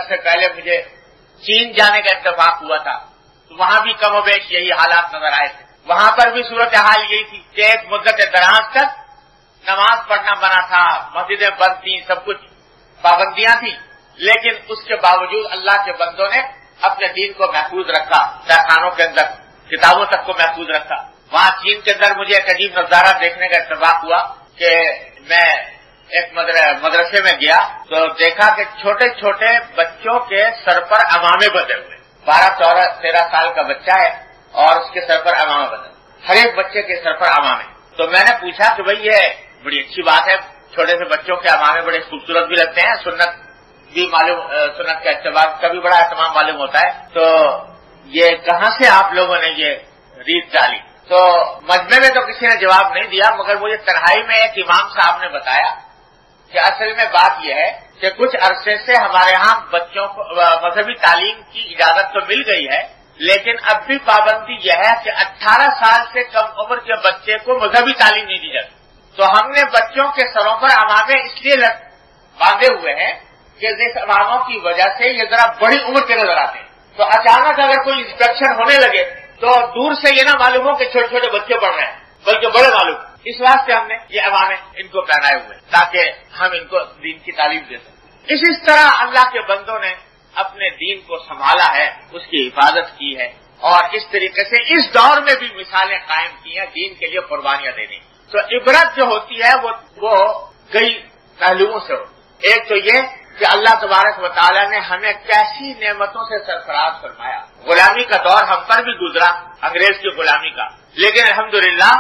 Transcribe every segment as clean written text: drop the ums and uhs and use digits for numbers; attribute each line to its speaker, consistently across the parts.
Speaker 1: عرصے پہلے مجھے چین جانے کا اتفاق ہوا تھا، تو وہاں بھی کم و بیش یہی حالات نظر آئے تھے. وہاں پر بھی صورتحال یہی تھی کہ ایک مدت دراز تک نماز پڑھنا بنا تھا، مسجدیں بند تھیں، سب کچھ پابندیاں تھیں، لیکن اس کے باوجود اللہ کے بندوں نے اپنے دین کو محفوظ رکھا، تہخانوں کے اندر کتابوں تک کو محفوظ رکھا. وہاں چین کے اندر مجھے ایک عجیب نظارہ دیکھنے کا اتفاق ہوا کہ میں ایک مدرسے میں گیا تو دیکھا کہ چھوٹے چھوٹے بچوں کے سر پر عمامے بندھے ہوئے. 12-13 سال کا بچہ ہے اور اس کے سر پر عمامہ بندھا، ہر ایک بچے کے سر پر عمامے. تو میں نے پوچھا کہ بھئی یہ بڑی اچھی بات ہے، چھوٹے سے بچوں کے عمامے بڑے خوبصورت بھی لگتے ہیں، سنت بھی معلوم، سنت کا اتباع کا بھی بڑا اہتمام معلوم ہوتا ہے، تو یہ کہاں سے آپ لوگوں نے یہ ریت ڈالی؟ تو مجمع میں تو کسی نے جواب نہیں دیا، مگر مجھے تنہائی میں ایک امام صاحب نے بتایا کہ اصل میں بات یہ ہے کہ کچھ عرصے سے ہمارے ہاں بچوں کو مذہبی تعلیم کی اجازت تو مل گئی ہے، لیکن اب بھی پابندی یہ ہے کہ 18 سال سے کم عمر کے بچے کو مذہبی تعلیم نہیں دی جاتی. تو ہم نے بچوں کے سروں پر عمامے اس لیے باندھے ہوئے ہیں کہ اس عماموں کی وجہ سے یہ ذرا بڑی عمر کے نظر آتے ہیں. تو اچانک اگر کوئی انسپیکشن ہونے لگے تو دور سے یہ نہ معلوم ہو کہ چھوٹے چھوٹے بچے پڑھ رہے ہیں بلکہ بڑے معلوم. اس واسطے ہم نے یہ عوامے ان کو پہنائے ہوئے تاکہ ہم ان کو دین کی تعلیم دے سکیں. اس طرح اللہ کے بندوں نے اپنے دین کو سنبھالا ہے، اس کی حفاظت کی ہے، اور اس طریقے سے اس دور میں بھی مثالیں قائم کی ہیں دین کے لیے قربانیاں دینے. تو عبرت جو ہوتی ہے وہ کئی پہلوؤں سے ہوتی ہے. ایک تو یہ کہ اللہ تبارک و تعالیٰ نے ہمیں کیسی نعمتوں سے سرفراز فرمایا. غلامی کا دور ہم پر بھی گزرا، انگریز کی غلامی کا، لیکن الحمدللہ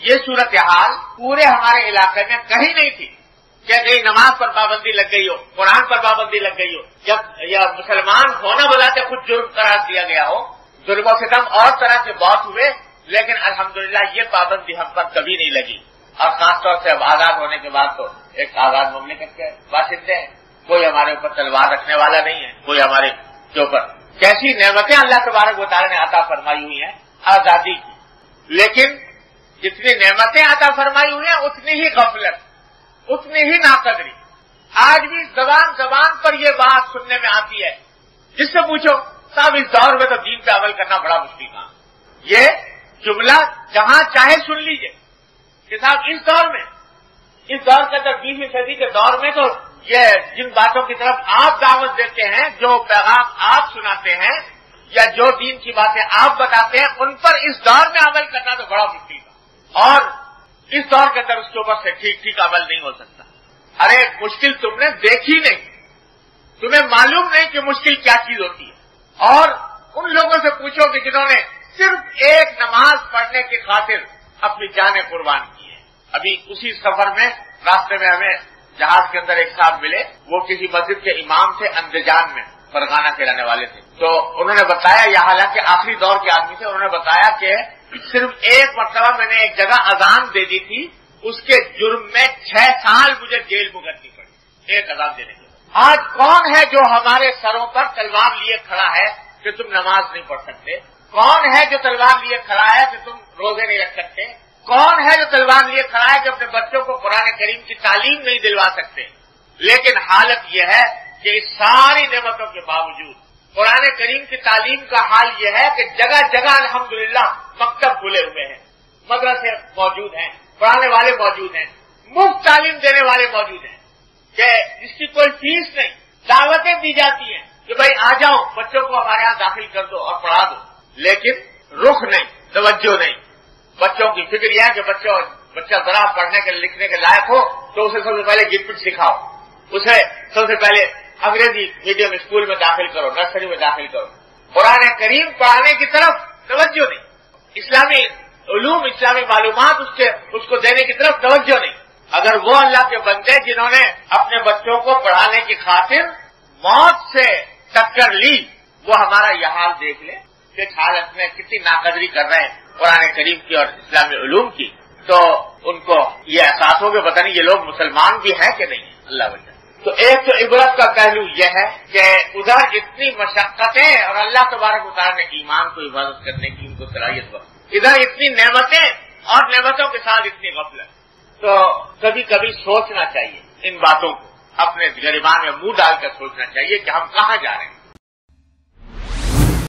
Speaker 1: یہ صورتحال پورے ہمارے علاقے میں کہیں نہیں تھی کہ کہیں نماز پر پابندی لگ گئی ہو، قرآن پر پابندی لگ گئی ہو، یا مسلمان ہونا بلاتے خود جرم قرار دیا گیا ہو. ظلم و ستم اور طرح کے بہت ہوئے، لیکن الحمدللہ یہ پابندی ہم پر کبھی نہیں لگی. اور خاص طور سے اب آزاد ہونے کے بعد تو ایک آزاد مملکت کے باشندے ہیں، کوئی ہمارے اوپر تلوار رکھنے والا نہیں ہے، کوئی ہمارے کے اوپر. کیسی نعمتیں اللہ تبارک و تعالیٰ نے عطا فرمائی ہوئی ہیں آزادی کی، لیکن جتنی نعمتیں عطا فرمائی ہوئی ہیں اتنی ہی غفلت، اتنی ہی ناقدری. آج بھی زبان پر یہ بات سننے میں آتی ہے، جس سے پوچھو صاحب اس دور میں تو دین پہ عمل کرنا بڑا مشکل کام. یہ جملہ جہاں چاہے سن لیجئے کہ صاحب اس دور کے اندر 20ویں صدی کے دور میں تو یہ جن باتوں کی طرف آپ دعوت دیتے ہیں، جو پیغام آپ سناتے ہیں یا جو دین کی باتیں آپ بتاتے ہیں، ان پر اس دور میں عمل کرنا تو بڑا مشکل ہے. اور اس دور کے اندر اس کے اوپر سے ٹھیک عمل نہیں ہو سکتا. ارے مشکل تم نے دیکھی نہیں، تمہیں معلوم نہیں کہ مشکل کیا چیز ہوتی ہے. اور ان لوگوں سے پوچھو کہ جنہوں نے صرف ایک نماز پڑھنے کی خاطر اپنی جانیں قربان کی ہیں. ابھی اسی سفر میں راستے میں ہمیں جہاز کے اندر ایک صاحب ملے، وہ کسی مسجد کے امام تھے اندجان میں، فرغانہ کے رہنے والے تھے. تو انہوں نے بتایا، یہ حالانکہ آخری دور کے آدمی تھے، انہوں نے بتایا کہ صرف ایک مرتبہ میں نے ایک جگہ اذان دے دی تھی، اس کے جرم میں 6 سال مجھے جیل بھگتنی پڑی ایک اذان دینے کے. آج کون ہے جو ہمارے سروں پر تلوار لیے کھڑا ہے کہ تم نماز نہیں پڑھ سکتے؟ کون ہے جو تلوار لیے کھڑا ہے کہ تم روزے نہیں رکھ سکتے؟ کون ہے جو تلوار لیے کھڑا ہے کہ اپنے بچوں کو قرآن کریم کی تعلیم نہیں دلوا سکتے؟ لیکن حالت یہ ہے کہ اس ساری نعمتوں کے باوجود قرآن کریم کی تعلیم کا حال یہ ہے کہ جگہ جگہ الحمدللہ مکتب کھلے ہوئے ہیں، مدرسے موجود ہیں، پڑھانے والے موجود ہیں، مفت تعلیم دینے والے موجود ہیں کہ جس کی کوئی فیس نہیں. دعوتیں دی جاتی ہیں کہ بھائی آ جاؤ، بچوں کو ہمارے یہاں داخل کر دو اور پڑھا دو، لیکن رخ نہیں، توجہ نہیں. بچوں کی فکر یہ ہے کہ بچہ ذرا پڑھنے کے لکھنے کے لائق ہو تو اسے سب سے پہلے گٹ پٹ سکھاؤ، اسے سب سے پہلے انگریزی میڈیم اسکول میں داخل کرو، نرسری میں داخل کرو. قرآن کریم پڑھانے کی طرف توجہ نہیں، اسلامی علوم، اسلامی معلومات اس کو دینے کی طرف توجہ نہیں. اگر وہ اللہ کے بندے جنہوں نے اپنے بچوں کو پڑھانے کی خاطر موت سے ٹکر لی، وہ ہمارا یہ حال دیکھ لیں کہ حالت میں کتنی ناقدری کر رہے ہیں قرآن کریم کی اور اسلامی علوم کی، تو ان کو یہ احساس ہو کہ پتہ نہیں یہ لوگ مسلمان بھی ہیں کہ نہیں. اللہ وجہ. تو ایک تو عبرت کا پہلو یہ ہے کہ ادھر اتنی مشقتیں اور اللہ تبارک و تعالیٰ نے ایمان کو حفاظت کرنے کی ان کو صلاحیت بخشی، ادھر اتنی نعمتیں اور نعمتوں کے ساتھ اتنی غفلت. تو کبھی کبھی سوچنا چاہیے ان باتوں کو. اپنے گریبان میں منہ ڈال کر سوچنا چاہیے کہ ہم کہاں جا رہے ہیں.